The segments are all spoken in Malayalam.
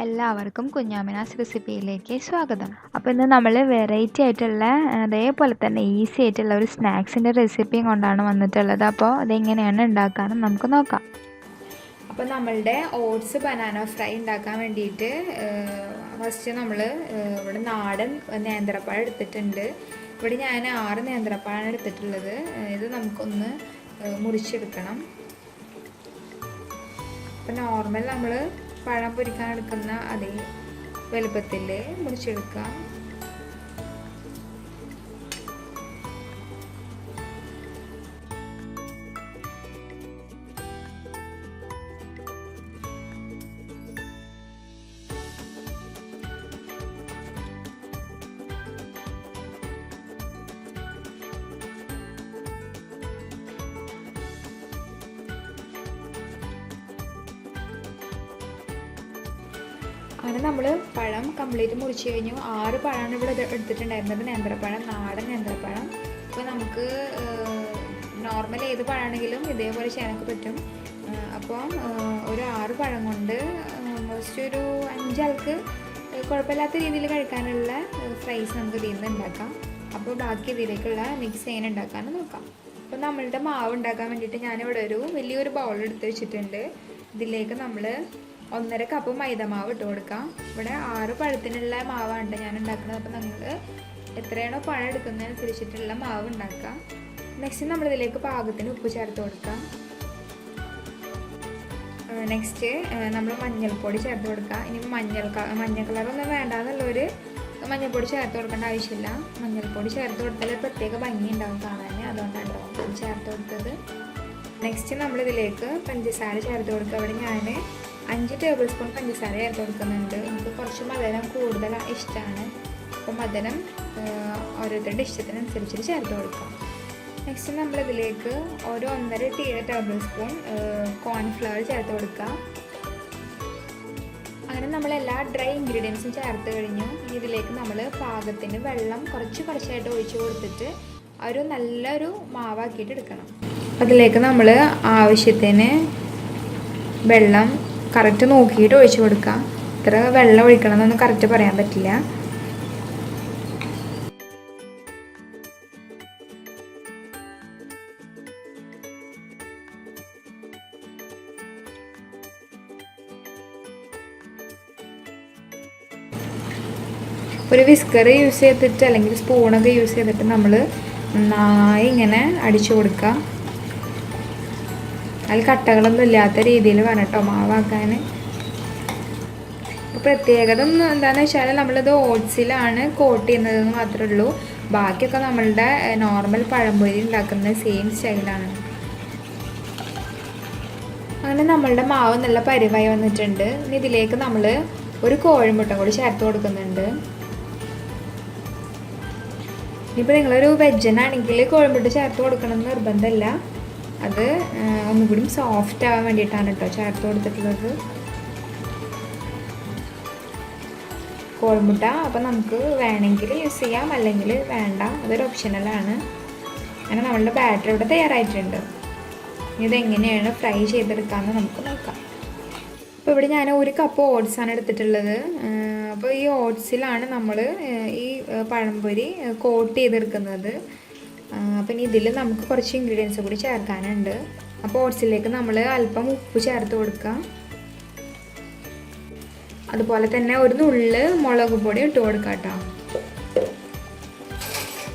എല്ലാവർക്കും കുഞ്ഞാമിനാസ് റെസിപ്പിയിലേക്ക് സ്വാഗതം. അപ്പോൾ ഇന്ന് നമ്മൾ വെറൈറ്റി ആയിട്ടുള്ള അതേപോലെ തന്നെ ഈസി ആയിട്ടുള്ള ഒരു സ്നാക്സിൻ്റെ റെസിപ്പിയും കൊണ്ടാണ് വന്നിട്ടുള്ളത്. അപ്പോൾ അതെങ്ങനെയാണ് ഉണ്ടാക്കാനും നമുക്ക് നോക്കാം. അപ്പോൾ നമ്മളുടെ ഓട്സ് ബനാന ഫ്രൈ ഉണ്ടാക്കാൻ വേണ്ടിയിട്ട് ഫസ്റ്റ് നമ്മൾ ഇവിടെ നാടൻ നേന്ത്രപ്പഴം എടുത്തിട്ടുണ്ട്. ഇവിടെ ഞാൻ 6 നേന്ത്രപ്പഴമാണ് എടുത്തിട്ടുള്ളത്. ഇത് നമുക്കൊന്ന് മുറിച്ചെടുക്കണം. അപ്പോൾ നോർമൽ നമ്മൾ പഴം പൊരിക്കാൻ എടുക്കുന്ന അതേ വലുപ്പത്തിൽ മുറിച്ചെടുക്കുക. അങ്ങനെ നമ്മൾ പഴം കംപ്ലീറ്റ് മുറിച്ച് കഴിഞ്ഞു. 6 പഴമാണ് ഇവിടെ എടുത്തിട്ടുണ്ടായിരുന്നത്. നേന്ത്രപ്പഴം, നാടൻ നേന്ത്രപ്പഴം. അപ്പോൾ നമുക്ക് നോർമൽ ഏത് പഴമാണെങ്കിലും ഇതേപോലെ ചെയ്യാനൊക്കെ പറ്റും. അപ്പോൾ ഒരു 6 പഴം കൊണ്ട് ഓൾമോസ്റ്റ് ഒരു 5 ആൾക്ക് കുഴപ്പമില്ലാത്ത രീതിയിൽ കഴിക്കാനുള്ള ഫ്രൈസ് നമുക്ക് ഇതിൽ നിന്ന് ഉണ്ടാക്കാം. അപ്പോൾ ബാക്കി ഇതിലേക്കുള്ള മിക്സ് ചെയ്യാൻ ഉണ്ടാക്കാനും നോക്കാം. അപ്പോൾ നമ്മളുടെ മാവ് ഉണ്ടാക്കാൻ വേണ്ടിയിട്ട് ഞാനിവിടെ ഒരു വലിയൊരു ബൗൾ എടുത്ത് വെച്ചിട്ടുണ്ട്. ഇതിലേക്ക് നമ്മൾ 1.5 കപ്പ് മൈദമാവ് ഇട്ട് കൊടുക്കാം. ഇവിടെ 6 പഴത്തിനുള്ള മാവാണ് ഞാൻ ഉണ്ടാക്കുന്നത്. അപ്പോൾ നിങ്ങൾ എത്രയാണോ പഴം എടുക്കുന്നതിനനുസരിച്ചിട്ടുള്ള മാവ് ഉണ്ടാക്കാം. നെക്സ്റ്റ് നമ്മളിതിലേക്ക് പാകത്തിന് ഉപ്പ് ചേർത്ത് കൊടുക്കാം. നെക്സ്റ്റ് നമ്മൾ മഞ്ഞൾപ്പൊടി ചേർത്ത് കൊടുക്കാം. ഇനി മഞ്ഞ കളറൊന്നും വേണ്ടാന്നുള്ളവർ മഞ്ഞൾപ്പൊടി ചേർത്ത് കൊടുക്കേണ്ട ആവശ്യമില്ല. മഞ്ഞൾപ്പൊടി ചേർത്ത് കൊടുത്താൽ പ്രത്യേക ഭംഗി ഉണ്ടാവും കാണാൻ, അതുകൊണ്ടാണ് ചേർത്ത് കൊടുത്തത്. നെക്സ്റ്റ് നമ്മളിതിലേക്ക് പഞ്ചസാര ചേർത്ത് കൊടുക്കുക. അവിടെ ഞാൻ 5 ടേബിൾ സ്പൂൺ പഞ്ചസാര ചേർത്ത് കൊടുക്കുന്നുണ്ട്. എനിക്ക് കുറച്ച് മധുരം കൂടുതൽ ഇഷ്ടമാണ്. അപ്പോൾ മധുരം ഓരോരുത്തരുടെ ഇഷ്ടത്തിനനുസരിച്ചിട്ട് ചേർത്ത് കൊടുക്കാം. നെക്സ്റ്റ് നമ്മളിതിലേക്ക് ഒരു 1.5 ടേബിൾ സ്പൂൺ കോൺഫ്ലവർ ചേർത്ത് കൊടുക്കാം. അങ്ങനെ നമ്മളെല്ലാ ഡ്രൈ ഇൻഗ്രീഡിയൻസും ചേർത്ത് കഴിഞ്ഞു. ഇനി ഇതിലേക്ക് നമ്മൾ പാകത്തിന് വെള്ളം കുറച്ചായിട്ട് ഒഴിച്ച് കൊടുത്തിട്ട് ഒരു നല്ലൊരു മാവാക്കിയിട്ട് എടുക്കണം. അതിലേക്ക് നമ്മൾ ആവശ്യത്തിന് വെള്ളം കറക്റ്റ് നോക്കിയിട്ട് ഒഴിച്ച് കൊടുക്കുക. ഇത്ര വെള്ളം ഒഴിക്കണം എന്നൊന്നും കറക്റ്റ് പറയാൻ പറ്റില്ല. ഒരു വിസ്കർ യൂസ് ചെയ്തിട്ട് അല്ലെങ്കിൽ സ്പൂണൊക്കെ യൂസ് ചെയ്തിട്ട് നമ്മൾ നന്നായി ഇങ്ങനെ അടിച്ചു കൊടുക്കുക. അതിൽ കട്ടകളൊന്നും ഇല്ലാത്ത രീതിയിൽ വേണം കേട്ടോ മാവാക്കാൻ. അപ്പോൾ പ്രത്യേകത എന്താണെന്ന് വെച്ചാൽ നമ്മളിത് ഓട്സിലാണ് കോട്ട് ചെയ്യുന്നതെന്ന് മാത്രമേ ഉള്ളൂ. ബാക്കിയൊക്കെ നമ്മളുടെ നോർമൽ പഴംപൊരി ഉണ്ടാക്കുന്ന സെയിം സ്റ്റൈലാണ്. അങ്ങനെ നമ്മളുടെ മാവ് നല്ല പരിവായി വന്നിട്ടുണ്ട്. ഇനി ഇതിലേക്ക് നമ്മൾ ഒരു കോഴിമുട്ട കൂടി ചേർത്ത് കൊടുക്കുന്നുണ്ട്. ഇനിയിപ്പോൾ നിങ്ങളൊരു വെജനാണെങ്കിൽ കോഴിമുട്ട ചേർത്ത് കൊടുക്കണമെന്ന് നിർബന്ധമില്ല. അത് ഒന്നുകൂടി സോഫ്റ്റ് ആവാൻ വേണ്ടിയിട്ടാണ് കേട്ടോ ചേർത്ത് കൊടുത്തിട്ടുള്ളത് കോഴിമുട്ട. അപ്പോൾ നമുക്ക് വേണമെങ്കിൽ യൂസ് ചെയ്യാം, അല്ലെങ്കിൽ വേണ്ട, അതൊരു ഓപ്ഷണലാണ്. അങ്ങനെ നമ്മളുടെ ബാറ്റർ ഇവിടെ തയ്യാറായിട്ടുണ്ട്. ഇതെങ്ങനെയാണ് ഫ്രൈ ചെയ്തെടുക്കാമെന്ന് നമുക്ക് നോക്കാം. അപ്പോൾ ഇവിടെ ഞാൻ 1 കപ്പ് ഓട്സാണ് എടുത്തിട്ടുള്ളത്. അപ്പോൾ ഈ ഓട്സിലാണ് നമ്മൾ ഈ പഴംപൊരി കോട്ട് ചെയ്തെടുക്കുന്നത്. അപ്പം ഇനി ഇതിൽ നമുക്ക് കുറച്ച് ഇൻഗ്രീഡിയൻസ് കൂടി ചേർക്കാനുണ്ട്. അപ്പോൾ ഓട്സിലേക്ക് നമ്മൾ അല്പം ഉപ്പ് ചേർത്ത് കൊടുക്കുക. അതുപോലെ തന്നെ ഒരു നുള്ള് മുളക് പൊടി ഇട്ട് കൊടുക്കുക കേട്ടോ.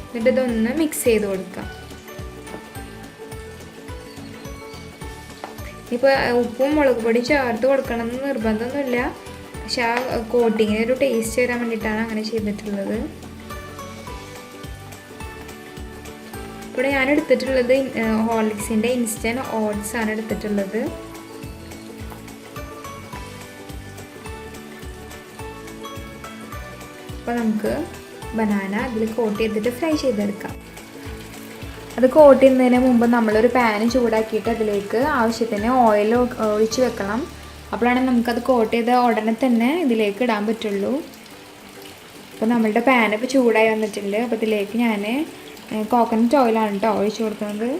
എന്നിട്ട് ഇതൊന്ന് മിക്സ് ചെയ്ത് കൊടുക്കുക. ഇപ്പോൾ ഉപ്പും മുളക് പൊടി ചേർത്ത് കൊടുക്കണം എന്ന് നിർബന്ധമൊന്നുമില്ല. പക്ഷെ ആ കോട്ടിങ്ങിന് ഒരു ടേസ്റ്റ് വരാൻ വേണ്ടിയിട്ടാണ് അങ്ങനെ ചെയ്തിട്ടുള്ളത്. ഇവിടെ ഞാൻ എടുത്തിട്ടുള്ളത് ഹോർലിക്സിൻ്റെ ഇൻസ്റ്റൻറ്റ് ഓട്സ് ആണ് എടുത്തിട്ടുള്ളത്. അപ്പോൾ നമുക്ക് ബനാന അതിൽ കോട്ട് ചെയ്തിട്ട് ഫ്രൈ ചെയ്തെടുക്കാം. അത് കോട്ട് ചെയ്യുന്നതിന് മുമ്പ് നമ്മളൊരു പാന് ചൂടാക്കിയിട്ട് അതിലേക്ക് ആവശ്യത്തിന് ഓയിൽ ഒഴിച്ച് വെക്കണം. അപ്പോഴാണ് നമുക്കത് കോട്ട് ചെയ്ത ഉടനെ തന്നെ ഇതിലേക്ക് ഇടാൻ പറ്റുള്ളൂ. അപ്പോൾ നമ്മളുടെ പാൻ ഇപ്പോൾ ചൂടായി വന്നിട്ടുണ്ട്. അപ്പോൾ ഇതിലേക്ക് ഞാൻ കോക്കനട്ട് ഓയിലാണ് കേട്ടോ ഒഴിച്ച് കൊടുക്കുന്നത്.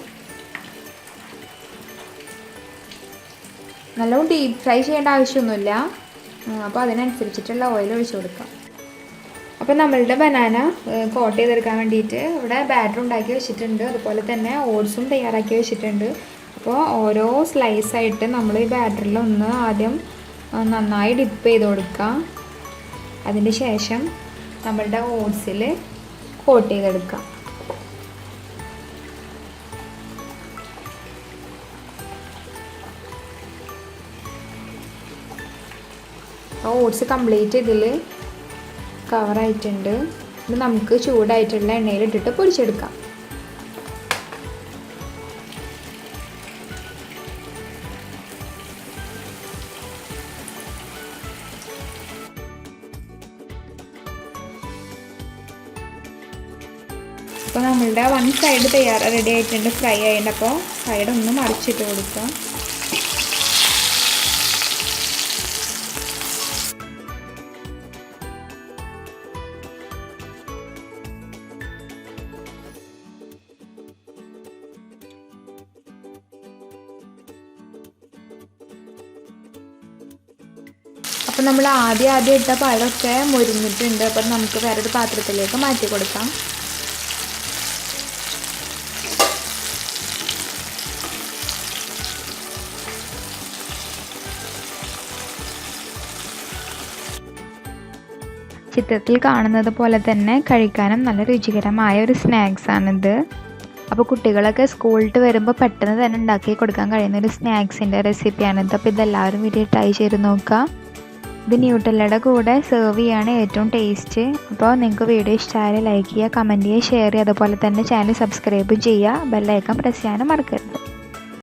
നല്ലോണം ഡീപ്പ് ഫ്രൈ ചെയ്യേണ്ട ആവശ്യമൊന്നുമില്ല. അപ്പോൾ അതിനനുസരിച്ചിട്ടുള്ള ഓയിൽ ഒഴിച്ചു കൊടുക്കാം. അപ്പോൾ നമ്മളുടെ ബനാന കോട്ട് ചെയ്തെടുക്കാൻ വേണ്ടിയിട്ട് ഇവിടെ ബാറ്റർ ഉണ്ടാക്കി വെച്ചിട്ടുണ്ട്. അതുപോലെ തന്നെ ഓട്സും തയ്യാറാക്കി വെച്ചിട്ടുണ്ട്. അപ്പോൾ ഓരോ സ്ലൈസായിട്ട് നമ്മൾ ഈ ബാറ്ററിൽ ഒന്ന് ആദ്യം നന്നായി ഡിപ്പ് ചെയ്ത് കൊടുക്കുക. അതിന് ശേഷം നമ്മളുടെ ഓട്സിൽ കോട്ട് ചെയ്തെടുക്കാം. ഓട്സ് കംപ്ലീറ്റ് ഇതിൽ കവറായിട്ടുണ്ട്. ഇത് നമുക്ക് ചൂടായിട്ടുള്ള എണ്ണയിലിട്ടിട്ട് പൊരിച്ചെടുക്കാം. അപ്പോൾ നമ്മളുടെ വൺ സൈഡ് റെഡി ആയിട്ടുണ്ട്, ഫ്രൈ ആയിട്ടുണ്ട്. അപ്പോൾ സൈഡ് ഒന്ന് മറിച്ചിട്ട് കൊടുക്കാം. അപ്പോൾ നമ്മൾ ആദ്യം ഇട്ട പഴമൊക്കെ മുരിഞ്ഞിട്ടുണ്ട്. അപ്പം നമുക്ക് വേറൊരു പാത്രത്തിലേക്ക് മാറ്റി കൊടുക്കാം. ചിത്രത്തിൽ കാണുന്നത് പോലെ തന്നെ കഴിക്കാനും നല്ല രുചികരമായ ഒരു സ്നാക്സാണിത്. അപ്പോൾ കുട്ടികളൊക്കെ സ്കൂളിൽ വരുമ്പോൾ പെട്ടെന്ന് തന്നെ ഉണ്ടാക്കി കൊടുക്കാൻ കഴിയുന്ന ഒരു സ്നാക്സിൻ്റെ റെസിപ്പിയാണിത്. അപ്പോൾ ഇതെല്ലാവരും വീട്ടിൽ ട്രൈ ചെയ്ത് നോക്കുക. ഇത് ന്യൂട്രല്ലയുടെ കൂടെ സെർവ് ചെയ്യാണ് ഏറ്റവും ടേസ്റ്റ്. അപ്പോൾ നിങ്ങൾക്ക് വീഡിയോ ഇഷ്ടമായാൽ ലൈക്ക് ചെയ്യുക, കമൻറ്റ് ചെയ്യുക, ഷെയർ ചെയ്യുക. അതുപോലെ തന്നെ ചാനൽ സബ്സ്ക്രൈബും ചെയ്യുക. ബെല്ലൈക്കൺ പ്രസ് ചെയ്യാനും മറക്കരുത്.